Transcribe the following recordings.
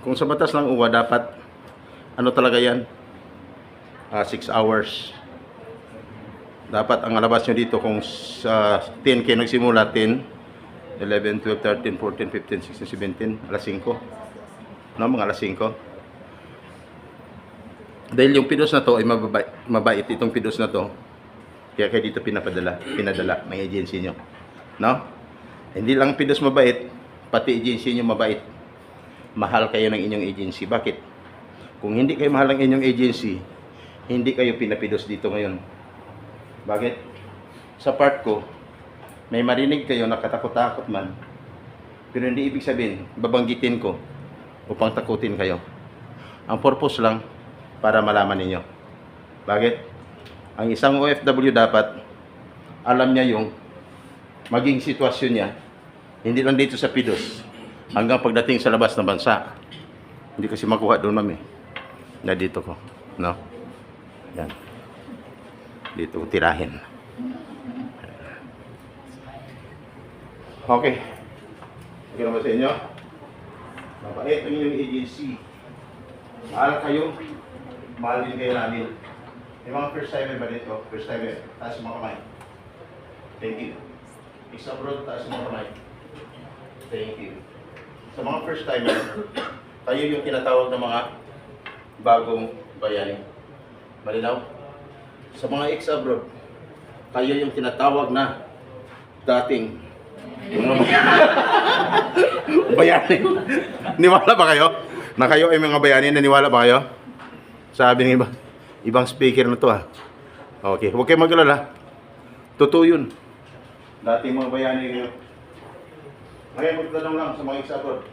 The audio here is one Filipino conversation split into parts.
Kung sa batas ng UWA, dapat, ano talaga yan? 6 hours. Dapat ang alabas nyo dito kung sa 10 kayo nagsimula, 10, 11, 12, 13, 14, 15, 16, 17, alas 5. No, mga alas 5. Dahil yung pidos na to ay mabait itong pidos na to. Kaya kayo dito pinadala ng agency nyo. No? Hindi lang pidos mabait, pati agency nyo mabait. Mahal kayo ng inyong agency. Bakit? Kung hindi kayo mahal ng inyong agency, hindi kayo pinapidos dito ngayon. Bakit? Sa part ko, may marinig kayo na katakot-takot man, pero hindi ibig sabihin, babanggitin ko upang takutin kayo. Ang purpose lang, para malaman ninyo. Bakit? Ang isang OFW dapat, alam niya yung maging sitwasyon niya, hindi lang dito sa pidos, hanggang pagdating sa labas ng bansa. Hindi kasi makuha doon, mami. Na dito ko. No? Yan. Dito ko tirahin. Okay. Okay naman sa inyo? Mabait ang inyong agency. Mahal kayo. Mahal din kayo namin. Yung mga first timer ba dito? First timer. Taas yung mga kamay. Thank you. Isa abroad, taas yung mga kamay. Thank you. Sa mga first timer, tayo yung tinatawag ng mga bagong bayani. Malinaw? Sa mga ex-abroad, tayo yung tinatawag na dating bayani. Niwala ba kayo? Na kayo ay mga bayani, naniwala ba kayo? Sabi ng ibang speaker na to Okay, huwag kayo mag-alala. Totoo yun. Dating mga bayani kayo. Ngayon, magtanong lang sa mga ex-abroad.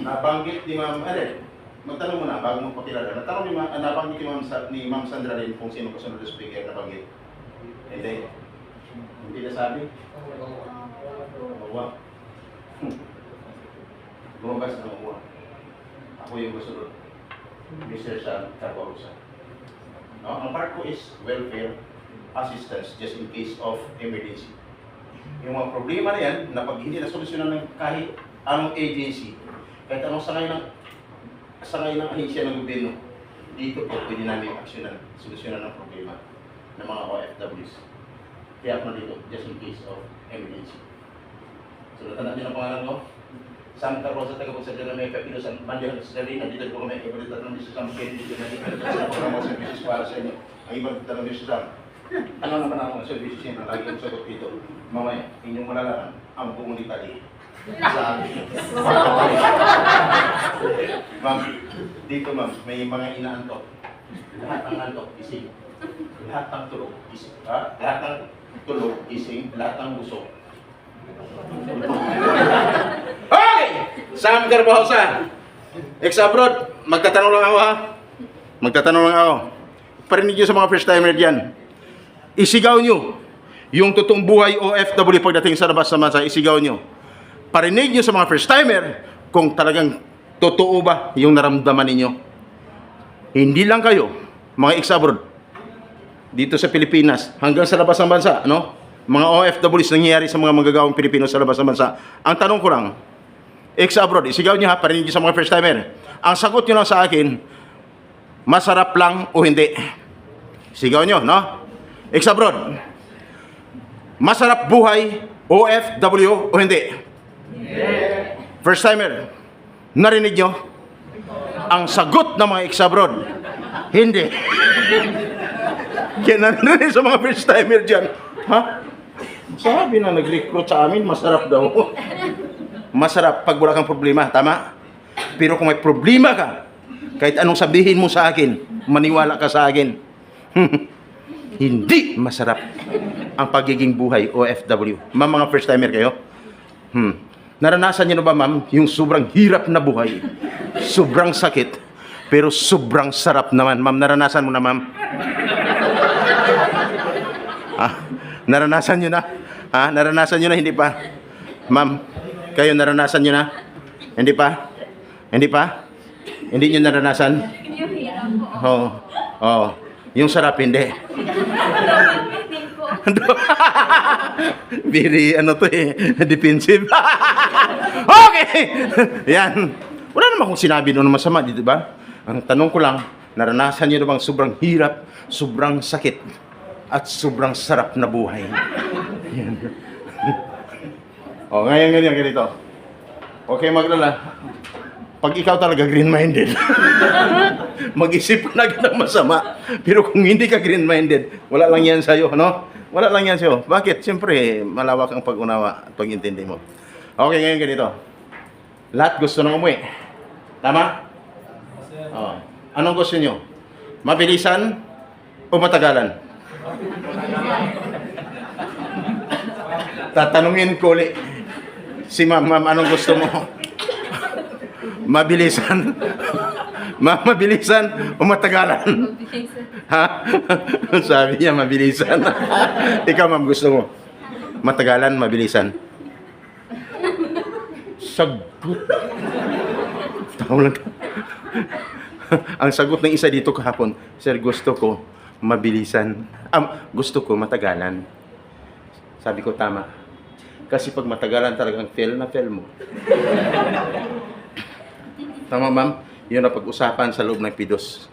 Nabanggit ni Ma'am, magtanong muna bago mo pakilala. Nabanggit ni Ma'am Sandra rin kung sino kasunod na speaker na banggit. Hindi. Hindi nasabi? Uwa. Lumabas ng uwa. Ako yung kasunod. Mr. Sam Carbarosa. No, ang part ko is welfare assistance just in case of emergency. Yung mga problema na yan, na pag hindi nasolusyonan ng kahit anong agency, kahit anong sangay ng ahensya ng gobyerno, dito po pwede namin aksyonan, solusyonan ng problema ng mga OFWs. Kaya ako dito, just in case of emergency. Sulatan natin ang pangalan ko. Sam Carbarosa, taga-pagsadya na may kapilos ang bandihan sa dali. Nandito po kami, ibalita ng Mr. Sam Kennedy, sa programa sa services para sa inyo. Ang ibalita ng Mr. Sam. Ano naman ang mga services niya na lagi kong sagot dito? Mamaya, inyong malalaman ang buong detalye. Sa akin. Ma'am, dito ma'am, may mga inaantok. Lahat ng antok, ising. Lahat ng tulog, ising. Lahat ng tulog, ising. Lahat ng busog. Hoy! Sam Carbarosa! Ex-abroad, magtatanong lang ako Magtatanong lang ako. Parinig nyo sa mga first timer dyan. Isigaw nyo yung totoong buhay OFW pagdating sa labas ng bansa. Isigaw nyo. Parinig nyo sa mga first timer kung talagang totoo ba yung naramdaman ninyo. Hindi lang kayo, mga ex-abroad, dito sa Pilipinas, hanggang sa labas ng bansa, no? Mga OFWs nangyayari sa mga manggagawang Pilipino sa labas ng bansa. Ang tanong ko lang, ex-abroad, isigaw nyo parinig nyo sa mga first timer. Ang sagot nyo lang sa akin, masarap lang o hindi. Sigaw nyo, no? Ex-abroad, masarap buhay OFW o hindi? First timer, narinig nyo? Ang sagot ng mga ex-abroad, hindi. Kaya narinig sa mga first timer dyan, sabi na nag-recruit sa amin, masarap daw. Masarap pag wala kang problema, tama? Pero kung may problema ka, kahit anong sabihin mo sa akin, maniwala ka sa akin. Hindi masarap ang pagiging buhay OFW. Ma'am, mga first timer kayo? Naranasan niyo na ba, ma'am, yung sobrang hirap na buhay? Sobrang sakit, pero sobrang sarap naman. Ma'am, naranasan mo na, ma'am? Naranasan niyo na? Naranasan nyo na, hindi pa? Ma'am, kayo naranasan nyo na? Hindi pa? Hindi pa? Hindi nyo naranasan? Oo. Yung sarap, hindi. Very, defensive. Okay! Yan. Wala naman naman kung sinabi doon na masama, di ba? Ang tanong ko lang, naranasan niyo na bang sobrang hirap, sobrang sakit, at sobrang sarap na buhay? Yan. O, ngayon ganito. Okay, maglala. Pag ikaw talaga green-minded, mag-isip ka na agad ng masama. Pero kung hindi ka green-minded, wala lang yan sa'yo, no? Wala lang yan sa'yo. Bakit? Siyempre, malawak ang pag-unawa at pag-intindi mo. Okay, ngayon ganito. Lahat gusto nang umuwi. Tama? Oh. Anong gusto nyo? Mabilisan o matagalan? Tatanungin ko ulit. Si ma'am, anong gusto mo? Mabilisan? Mabilisan o matagalan? Mabilisan. Ha? Sabi niya, mabilisan. Ikaw, ma'am, gusto mo? Matagalan, mabilisan? Sagot. Tao lang. Ang sagot ng isa dito kahapon, sir, gusto ko mabilisan. Gusto ko matagalan. Sabi ko, tama. Kasi pag matagalan talagang fail na fail mo. Tama, ma'am? Yun ang pag-usapan sa loob ng PIDOS.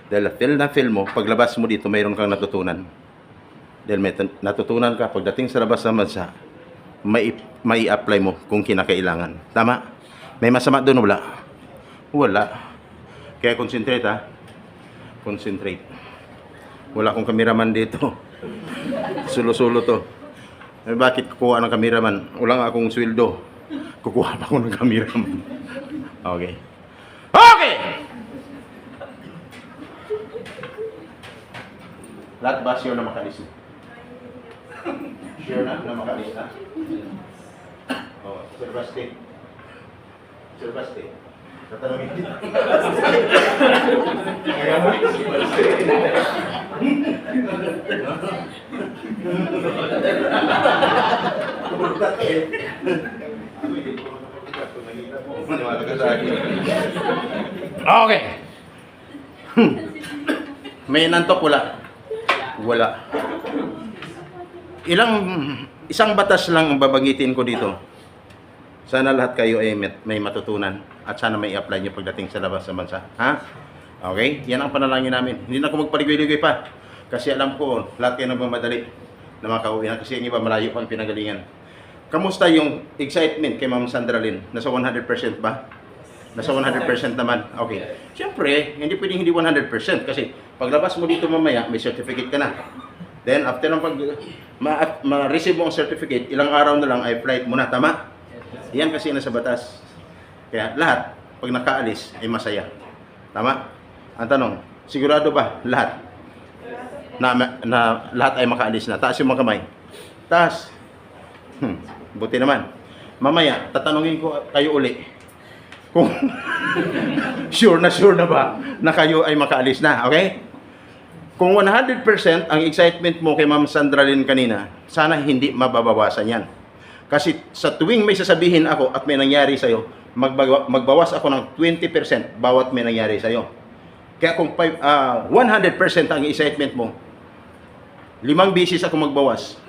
Dahil fail na fail mo, paglabas mo dito, mayroon kang natutunan. Dahil may natutunan ka, pagdating sa labas ng bansa, may apply mo kung kinakailangan. Tama? May masama doon, wala? Wala. Kaya concentrate, ha? Concentrate. Wala akong kameraman dito. Sulo-sulo to. Eh, bakit kukuha ng kameraman? Wala nga akong sweldo. Kukuha pa ako ng kameraman. Okay. Okay! Lahat ba sure na makalis na? Sure na makalis na? Oh, Sir Basti. Sir Basti. Tatanungin kita. Kaya mo? Sir Basti. Okay. May nantok wala? Wala. Isang batas lang ang babangitin ko dito. Sana lahat kayo ay may matutunan at sana may apply nyo pagdating sa labas ng bansa. Ha? Okay? Yan ang panalangin namin. Hindi na ako magpaligoy-ligoy pa. Kasi alam ko, lahat kayo nagmamadali na makauwi na kasi yung iba malayo pang pinagalingan. Kamusta yung excitement kay Ma'am Sandra Lynn? Nasa 100% ba? Nasa 100% naman? Okay. Siyempre, hindi pwedeng hindi 100% kasi paglabas mo dito mamaya, may certificate ka na. Then, after ng ma-receive mo ang certificate, ilang araw na lang ay flight mo na. Tama? Yan kasi nasa batas. Kaya lahat, pag nakaalis, ay masaya. Tama? Ang tanong, sigurado ba lahat? Na lahat ay makaalis na. Taas yung mga kamay. Taas. Buti naman. Mamaya, tatanungin ko kayo uli. Kung sure na ba na kayo ay makaalis na. Okay? Kung 100% ang excitement mo kay Ma'am Sandra Lynn kanina, sana hindi mababawasan yan. Kasi sa tuwing may sasabihin ako at may nangyari sa'yo, magbawas ako ng 20% bawat may nangyari sa'yo. Kaya kung 100% ang excitement mo, 5 beses ako magbawas.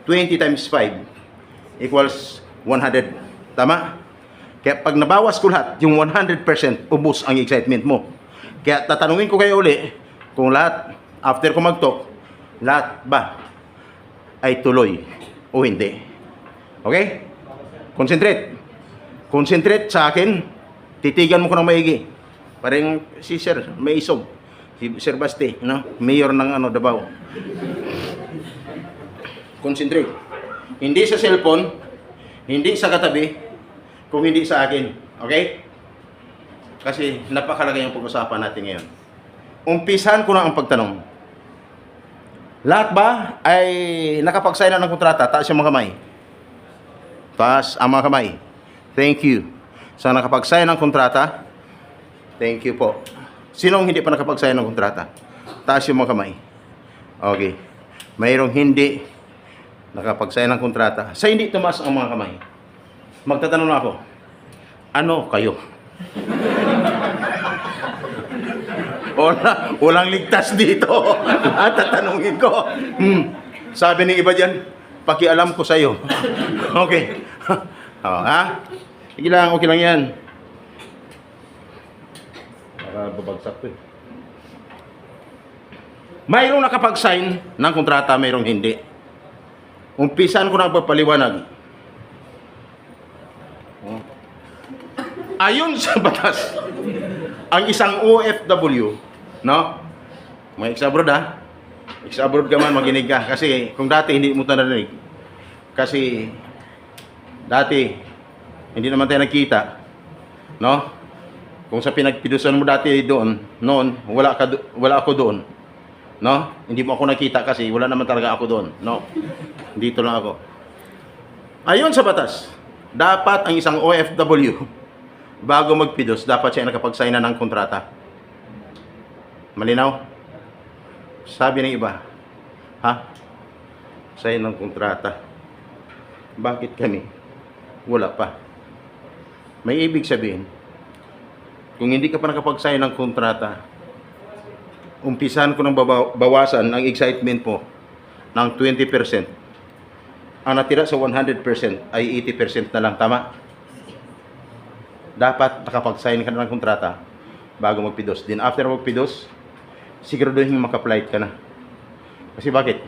20 times 5 equals 100. Tama? Kaya pag nabawas ko lahat, yung 100% ubos ang excitement mo. Kaya tatanungin ko kayo uli, kung lahat, after ko mag-talk, lahat ba ay tuloy o hindi? Okay? Concentrate. Concentrate sa akin. Titigan mo ko ng maigi. Parang si Sir, may isog. Si Sir Basti, no? Mayor ng Davao. Concentrate. Hindi sa cellphone, hindi sa katabi, kung hindi sa akin. Okay? Kasi napakalaga yung pag-usapan natin ngayon. Umpisahan ko na ang pagtanong. Lahat ba ay nakapag-sign na ng kontrata? Taas yung mga kamay. Taas ang mga kamay. Thank you. Sa nakapag-sign ng kontrata, thank you po. Sinong hindi pa nakapag-sign ng kontrata? Taas yung mga kamay. Okay. Mayroong hindi nakapag-sign ng kontrata. Sa hindi tumaas ang mga kamay, magtatanong na ako, ano kayo? Walang ligtas dito. Tatanungin ko. Sabi ng iba dyan, pakialam ko sa'yo. Okay. Ha? Sige lang, okay lang yan. nagbabagsak to eh. Mayroong nakapag-sign ng kontrata, mayroong hindi. Umpisan ko na pagpaliwanag. Ayon sa batas, ang isang OFW, no? May ex-abroad ha? Ex-abroad ka man, maginig ka. Kasi kung dati hindi mo ito narinig. Kasi dati, hindi naman tayo nagkita. No? Kung sa pinagpidusan mo dati doon, noon, wala ako doon. No? Hindi mo ako nakita kasi wala naman talaga ako doon. No? Dito lang ako. Ayon sa batas, dapat ang isang OFW, bago magpidos, dapat siya nakapag-sign na ng kontrata. Malinaw? Sabi ng iba, ha? Sign ng kontrata. Bakit kami? Wala pa. May ibig sabihin, kung hindi ka pa nakapag-sign ng kontrata, umpisan ko ng bawasan ang excitement mo ng 20%. Ang natira sa 100% ay 80% na lang, tama? Dapat nakapag-sign ka na ng kontrata bago magpidos. Then after magpidos, siguraduhin maka-flight ka na. Kasi bakit?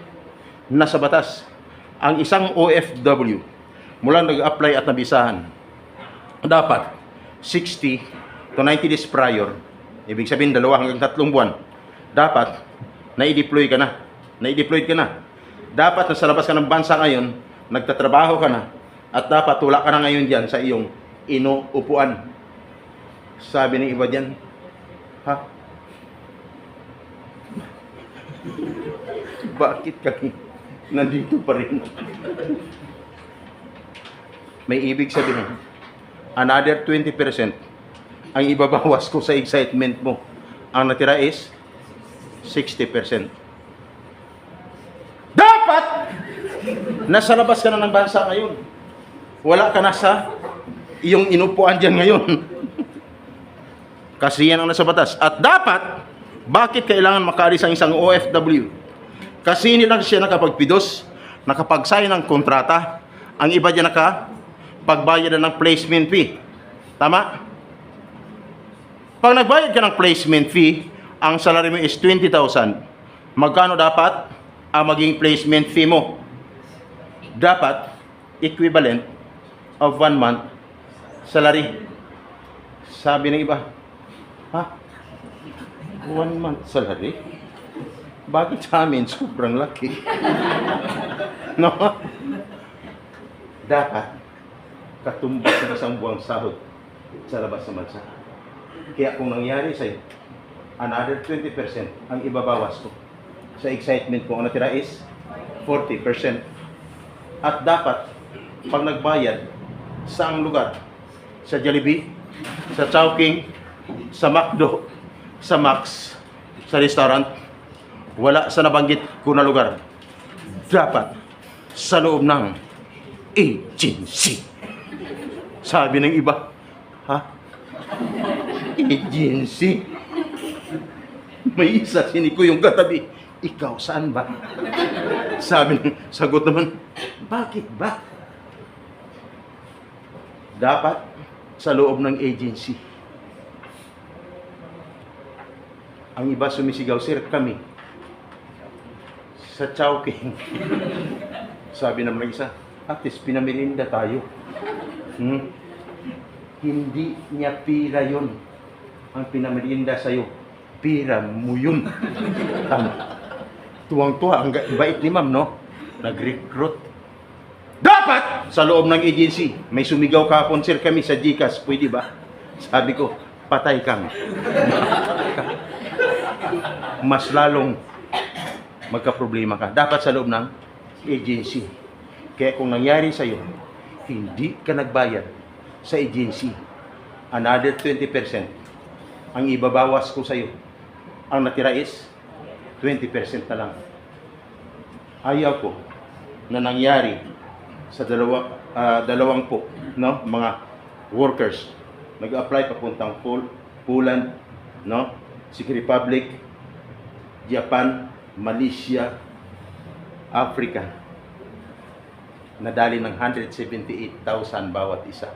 Nasa batas, ang isang OFW, mula nag-apply at nabisahan, dapat 60 to 90 days prior, ibig sabihin 2 hanggang 3 buwan, dapat na-deploy ka na. Na-deploy ka na. Dapat nasa labas ka ng bansa ngayon, nagtatrabaho ka na, at dapat wala ka na ngayon dyan sa iyong inuupuan. Sabi ng iba dyan, ha? Bakit kami nandito pa rin? May ibig sabihin, another 20% ang ibabawas ko sa excitement mo. Ang natira is 60%. Dapat nasa labas ka na ng bansa ngayon. Wala ka na sa iyong inupuan dyan ngayon. Kasi yan ang nasa batas. At dapat, bakit kailangan makaalis ang isang OFW? Kasi hindi lang siya nakapagpidos, nakapag-sign ng kontrata, ang iba dyan nakapagbayad na ng placement fee. Tama? Pag nagbayad ka ng placement fee, ang salary mo is 20,000. Magkano dapat ang maging placement fee mo? Dapat equivalent of 1 month salary. Sabi ng iba, ha? 1 month salary? Bakit sa amin sobrang laki? No? Dapat katumbas ng isang buwang sahod sa labas ng bansa. Kaya kung nangyari sa'yo, another 20% ang ibabawas ko sa excitement ko. Ang natira is 40%. At dapat, pag nagbayad sa ang lugar, sa Jollibee, sa Chowking, sa McDo, sa Max, sa restaurant, wala sa nabanggit ko na lugar, dapat sa loob ng agency. Sabi ng iba, ha? Agency? May isa siniko yung katabi. Ikaw, saan ba? Sagot naman, bakit ba? Dapat sa loob ng agency. Ang iba sumisigaw, sir, kami sa Chowking. Sabi naman ng isa, at least pinamirinda tayo. Hindi niya pira yun. Ang pinamirinda sa'yo, pira mo yun. Tuwang-tuwa, ang bait ni ma'am, no? Nag-recruit. Dapat sa loob ng agency, may sumigaw kahapon, sir, kami sa GCash, pwede ba? Sabi ko, patay kang. Mas lalong magka-problema ka. Dapat sa loob ng agency. Kaya kung nangyari sa'yo, hindi ka nagbayad sa agency, another 20% ang ibabawas ko sa'yo. Ang natira is 20% na lang. Ayaw ko na nangyari sa dalawang po, no, mga workers nag-apply papuntang Poland, no, Czech Republic, Japan, Malaysia, Africa, nadali ng 178,000 bawat isa.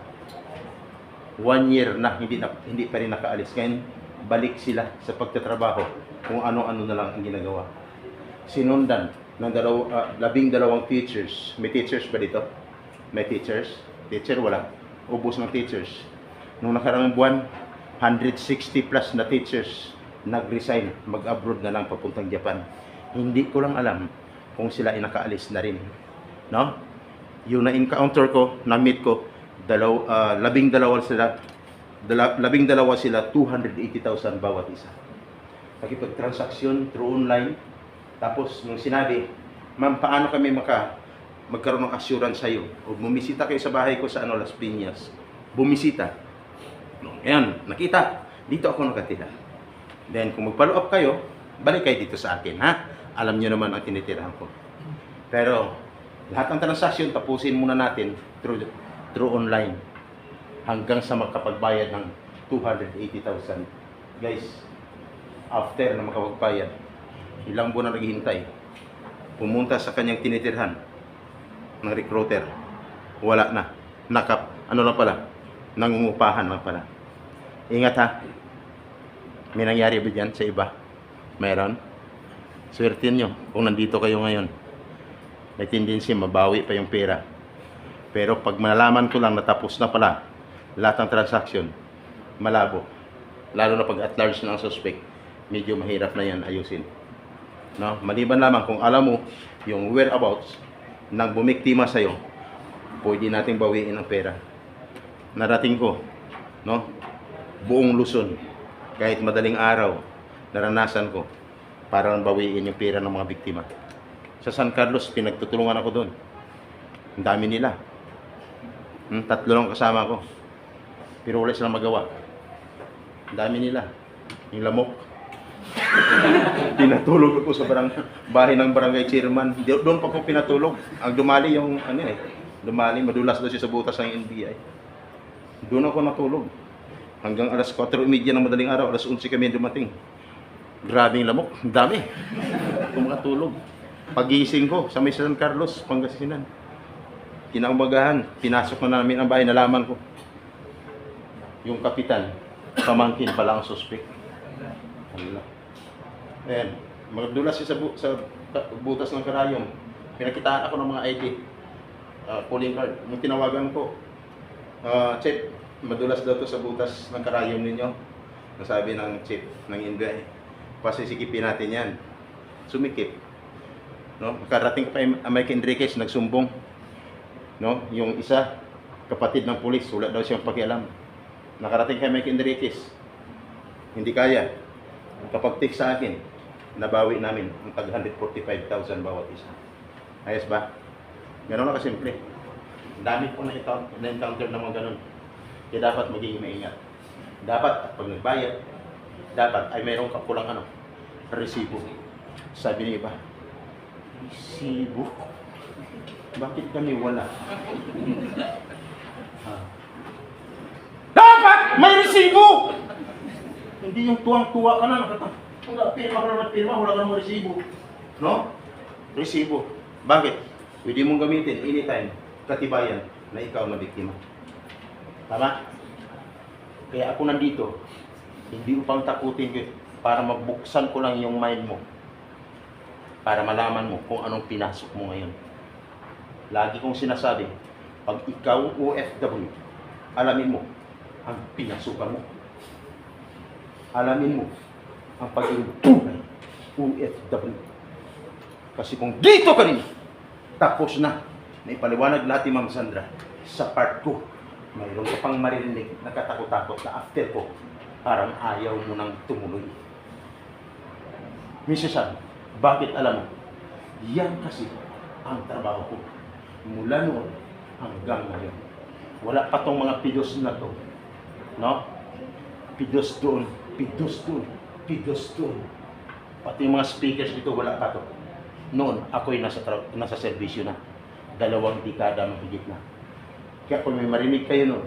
1 year na hindi pa rin nakaalis. Ngayon, balik sila sa pagtatrabaho kung ano-ano na lang ang ginagawa. Sinundan ng 12 teachers. May teachers ba dito? May teachers? Teacher, wala. Ubos ng teachers. Nung nakaraang buwan, 160 plus na teachers nag-resign, mag-abroad na lang papuntang Japan. Hindi ko lang alam kung sila ay nakaalis na rin. No? Yung na-encounter ko, na-meet ko, 12 sila, 280,000 bawat isa. Nakipag-transaksyon through online. Tapos, nung sinabi, ma'am, paano kami magkaroon ng assurance sa'yo? O bumisita kayo sa bahay ko sa Las Piñas. Bumisita. Ayan, nakita. Dito ako nakatira. Then, kung mag-follow up kayo, balik kayo dito sa akin, ha? Alam nyo naman ang tinitirahan ko. Pero, lahat ng transaksyon, tapusin muna natin through online. Hanggang sa makapagbayad ng 280,000. Guys, after na makapagbayad, ilang buwan na naghihintay, pumunta sa kanyang tinitirhan ng recruiter. Wala na. Ano lang pala? Nangungupahan lang pala. Ingat ha. May nangyari ba dyan sa iba? Meron? Swerte nyo kung nandito kayo ngayon. May tendency mabawi pa yung pera. Pero pag malaman ko lang natapos na pala lahat ng transaction, malabo. Lalo na pag at large na ang suspect, medyo mahirap na yan ayusin. No? Maliban lamang kung alam mo yung whereabouts ng bumiktima sa'yo, pwede natin bawiin ang pera. Narating ko, no? Buong Luzon, kahit madaling araw, naranasan ko para bawiin yung pera ng mga biktima. Sa San Carlos, pinagtutulungan ako doon. Ang dami nila. 3 lang kasama ko. Pero wala silang magawa. Ang dami nila. Yung lamok. Pinatulog ako sa bahay ng barangay chairman. Doon pa ko pinatulog. Ang dumali yung dumali, madulas daw siya sa butas ng NBI. Doon ako natulog. Hanggang alas 4:30 ng madaling araw, alas 11 kami dumating. Grabing lamok, ang dami. Kumakatulog. Pagising ko sa may San Carlos, Pangasinan. Kinaumagahan, pinasok na namin ang bahay, nalaman ko. Yung kapitan, pamangkin pala ang suspect. Ayan, magdulas siya sa butas ng karayom. Pinakitaan ako ng mga ID, calling card. Nung tinawagan ko, Chip, madulas daw to sa butas ng karayom ninyo. Nasabi ng Chip ng NBI, pasisikipin natin yan. Sumikip. No? Nakarating pa Mike Enriquez, nagsumbong. No? Yung isa, kapatid ng pulis, wala daw siyang pakialam. Nakarating kay Mike Enriquez. Hindi kaya. Kapag text sa akin, nabawi namin ang tag 145,000 bawat isa. Ayos ba? Ganun na kasimple. Dami po na-encounter ng mga ganun. Kaya dapat magiging maingat. Dapat, pag nagbayad, dapat ay mayroong kapulang resibo. Sabi niya iba, resibo? Bakit kami wala? Dapat may resibo! Hindi yung tuwang-tuwa ka na, pirma ka naman pirma, wala ka naman resibo. No? Resibo. Bakit? Pwede mong gamitin anytime, katibayan na ikaw na biktima. Tama? Kaya ako nandito, hindi upang takutin ko, para mabuksan ko lang yung mind mo. Para malaman mo kung anong pinasok mo ngayon. Lagi kong sinasabi, pag ikaw OFW, alamin mo ang pinasukan mo. Alamin mo ang pagiging tunay OFW. Kasi kung dito ka rin, tapos na ipaliwanag natin, Ma'am Sandra, sa part ko, mayroon ka pang maririnig na katakot-takot na after ko, parang ayaw mo nang tumuloy. Mrs. San, bakit alam mo? Yan kasi ang trabaho ko. Mula noon hanggang ngayon. Wala pa tong mga pidos na to. No? Pidos doon, pidos doon, pidos doon. Pati yung mga speakers dito, wala pa to. Noon, ako'y nasa serbisyo na. 2 dekada mahigit na. Kaya kung may marinig kayo noon,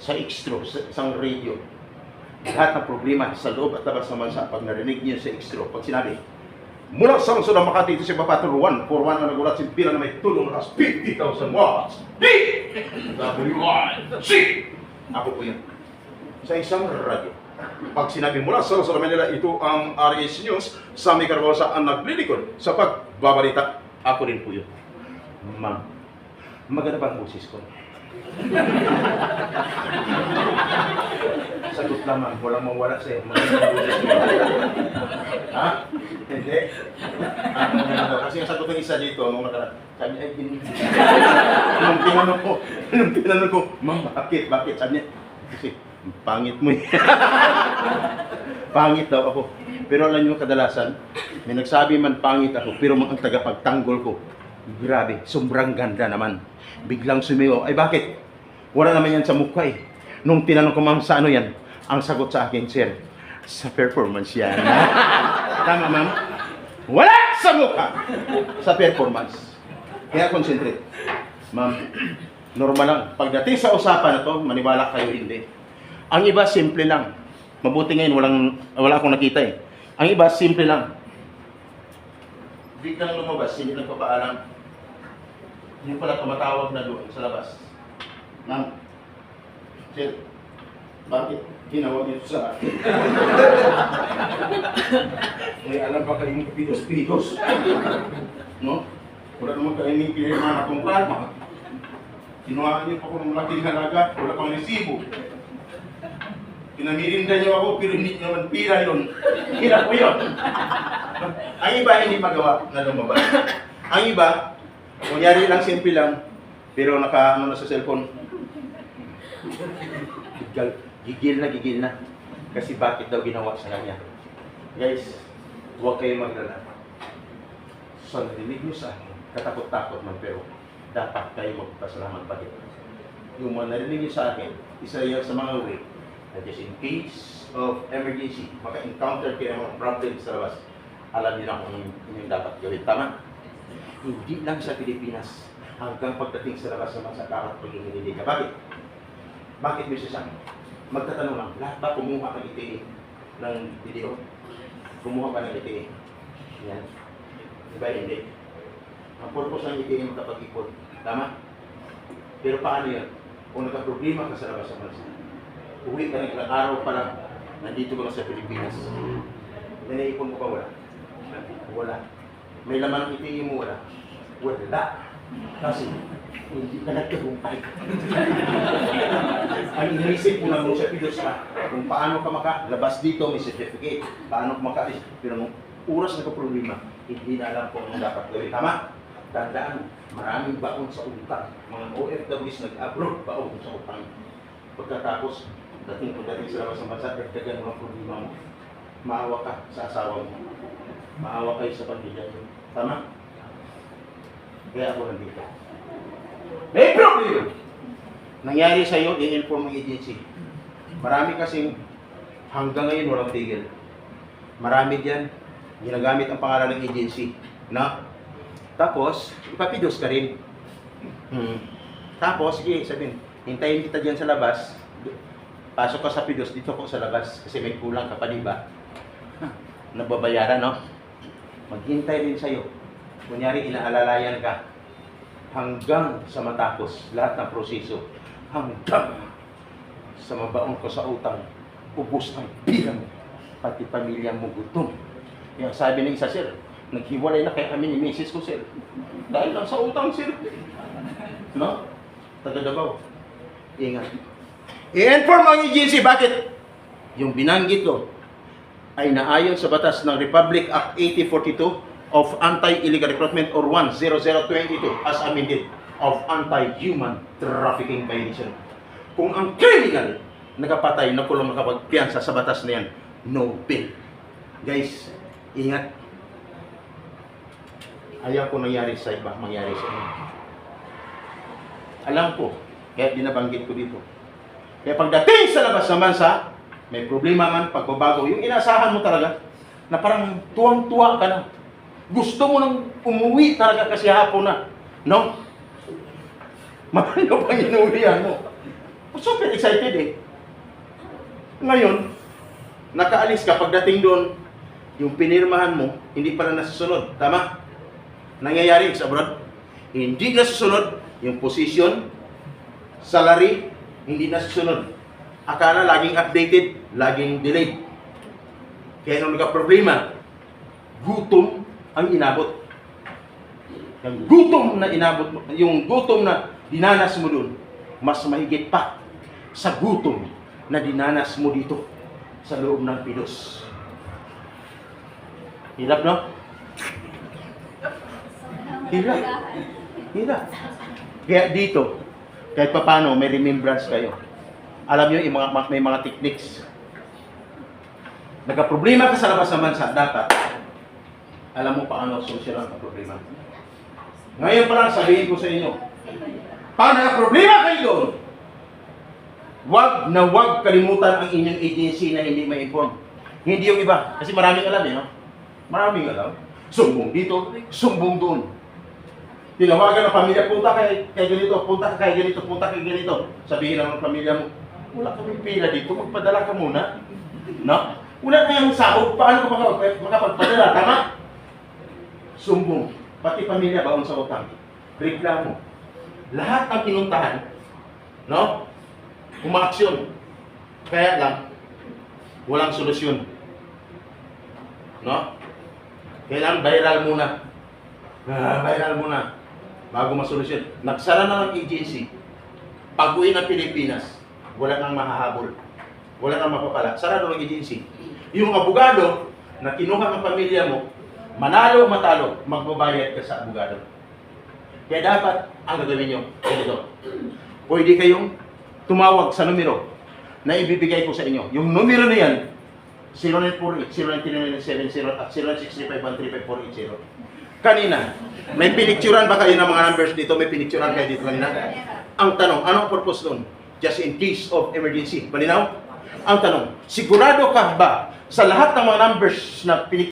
sa Extro, sa isang radio, lahat ng problema sa loob at labas ng bansa, pag narinig niyo sa Extro, pag sinabi, mula sa lungsod ng Makati, ito si Papatul 141 na nagulat si Pila na may tulong na 50,000 watts. W1C! Ako po yan. Sa isang radio, Pag sinabi mula sa Manila, ito ang RS News, Sammy Carbosa ang naglilikod sa pagbabalita. Ako rin po yun. Ma'am, maganda ba ang boses ko? Sagot lang ma'am, walang mawala sa'yo. Maganda ang boses ko. Ha? Hindi. Kasi ang sagot ng isa dito, nung nakaraan, sabi niya, ay, nung tinanong ko, ma'am, bakit? Sabi niya, kasi, pangit mo eh. Pangit daw ako. Pero alam niyo kadalasan, may nagsabi man pangit ako, pero ang tagapagtanggol ko, grabe, sobrang ganda naman. Biglang sumiyo, ay bakit? Wala naman yan sa mukha eh. Nung tinanong ko, ma'am, sa ano yan? Ang sagot sa akin, sir, sa performance yan. Tama, ma'am? Wala sa mukha! Sa performance. Kaya concentrate. Ma'am, normal lang. Pagdating sa usapan na to, maniwala kayo hindi. Ang iba, simple lang. Mabuti ngayon, wala akong nakita eh. Ang iba, simple lang. Biglang lumabas, hindi nagpapaalam. Yung pala tumatawag na doon sa labas. Ma'am, sir, bakit ginawag ito sa akin? May alam ba kayong pidos-pidos? No? Wala naman kayong pinirma na kong kalma. Kinuhaan niyo pa ko ng malaking halaga, wala pang resibo. Pinamirinda niyo ako, pero hindi naman pira yun. Pira ko yun. Ang iba hindi magawa na lumabas. Ang iba, kunyari lang, simple lang, pero naka-ano na sa cellphone. Gigil na. Kasi bakit daw ginawa sa kanya? Guys, huwag kayo maglala. So, narinig nyo sa akin, katakot-takot man, pero dapat kayo magpasalamat. Bakit? Yung mga narinig nyo sa akin, isa yan sa mga way, na just in case of emergency, maka-encounter kayo ng mga problem sa labas, alam niyo na kung yung dapat gawin. Tama? Hindi lang sa Pilipinas, hanggang pagdating sa labas naman sa karat pag-iinili ka. Bakit? Bakit mo siya sabi? Magtatanong lang, lahat ba kumuha ka ng ng video? Kumuha ka ng ITE? Yan. Diba hindi? Ang purpose ng ITE magkapag-ipon. Tama? Pero paano yan? Kung nagka-problema ka sa labas ng bansa, uwi ka ng ilang araw pa lang, nandito ka na sa Pilipinas. Nanaipon mo pa wala? Wala. May laman ng ITE mo wala? Wala. Kasi hindi ka nagkagumpay. Ang inisip mo lang mo sa pilos ka, kung paano ka makalabas dito, may certificate, paano ka makaalis. Pero nung oras na problema, hindi na alam kung ano dapat gawin. Tama? Tandaan, maraming baon sa utang. Mga OFWs nag-abroad, baon sa utang. Pagkatapos, dating sa labas ng bansa, dagdagan mo ang problema mo. Maawa ka sa asawa mo. Maawa kayo sa pamilya mo. Tama? Kaya ako nandito. May problem! Nangyari sa iyo, i-inform ang agency. Marami kasing hanggang ngayon walang tigil. Marami diyan ginagamit ang pangalan ng agency. Na? Tapos, ipapidos ka rin. Tapos, sige, sabihin, hintayin kita diyan sa labas. Pasok ka sa pidos, dito ko sa labas. Kasi may kulang ka pa, di ba? Nababayaran, no? Maghintay din sa'yo. Kunyari, inaalalayan ka. Hanggang sa matapos lahat ng proseso, hanggang sa mabaon ko sa utang, ubos ang pira mo, pati pamilya mo gutom. Kaya sabi ng isa, sir, naghiwalay na kaya kami ni misis ko, sir. Dahil lang sa utang, sir. No? Taga Davao. Ingat. I-inform ang agency, bakit? Yung binanggit ko ay naayon sa batas ng Republic Act 8042 of Anti-Illegal Recruitment or 10022 as amended of Anti-Human Trafficking Violation. Kung ang criminal nakapatay na kulong makapagpiyansa sa batas na yan, no bail. Guys, ingat. Ayaw ko nangyari sa iba, mangyari sa inyo. Alam ko, kaya binabanggit ko dito. Kaya pagdating sa labas ng bansa, may problema man, pagbabago, yung inasahan mo talaga, na parang tuwang-tuwa ka na. Gusto mo nang umuwi talaga kasi hapon na. No? Mahalo pang inuwihan mo. Super excited eh. Ngayon, nakaalis ka pagdating doon, yung pinirmahan mo, hindi pala nasusunod. Tama? Nangyayari sa abroad. Hindi nasusunod yung position, salary, hindi nasusunod. Akala laging updated, laging delayed. Kaya nung nagka-problema, gutom ang inabot. Yung gutom na inabot mo, yung gutom na dinanas mo dun, mas mahigit pa sa gutom na dinanas mo dito sa loob ng Pidos. Hirap, no? Hirap. Hirap. Kaya dito, kahit paano, may remembrance kayo. Alam nyo, may mga techniques. Nagka-problema ka sa labas ng bansa, dapat alam mo paano solusyonan ang problema. Ngayon pa lang sabihin ko sa inyo, pag nagka-problema kayo doon, wag na wag kalimutan ang inyong agency na hindi ma-inform. Hindi yung iba. Kasi maraming alam no? Maraming alam. Sumbong dito, sumbong doon. Tinawagan ng pamilya, punta kay ganito, punta kay ganito, punta kay ganito. Sabihin lang ng pamilya mo, wala kaming pila dito, magpadala ka muna. No? Wala kayang sahod, paano ka makapagpadala? Tama? Sumbong. Pati pamilya baon sa utang. Reklamo. Lahat ang pinuntahan, no? Umaaksyon. Kaya lang, walang solusyon. No? Kailangan viral muna. Viral muna. Bago masolusyon. Nagsara na ng agency. Pag-uwi ng Pilipinas, wala nang mahahabol. Wala nang mapapala. Sarado ng agency. Yung abogado na kinuha ng pamilya mo, manalo o matalo, magbabayad ka sa abogado. Kaya dapat, ang gagawin nyo, ganito. Pwede kayong tumawag sa numero na ibibigay ko sa inyo. Yung numero na yan, 0948-093970 at 0963513548. Kanina, may pinicturan ba kayo ng mga numbers dito? May pinicturan kayo dito kanina? Ang tanong, anong purpose nun? Just in case of emergency. Malinaw? Ang tanong, sigurado ka ba sa lahat ng mga numbers na pinicturan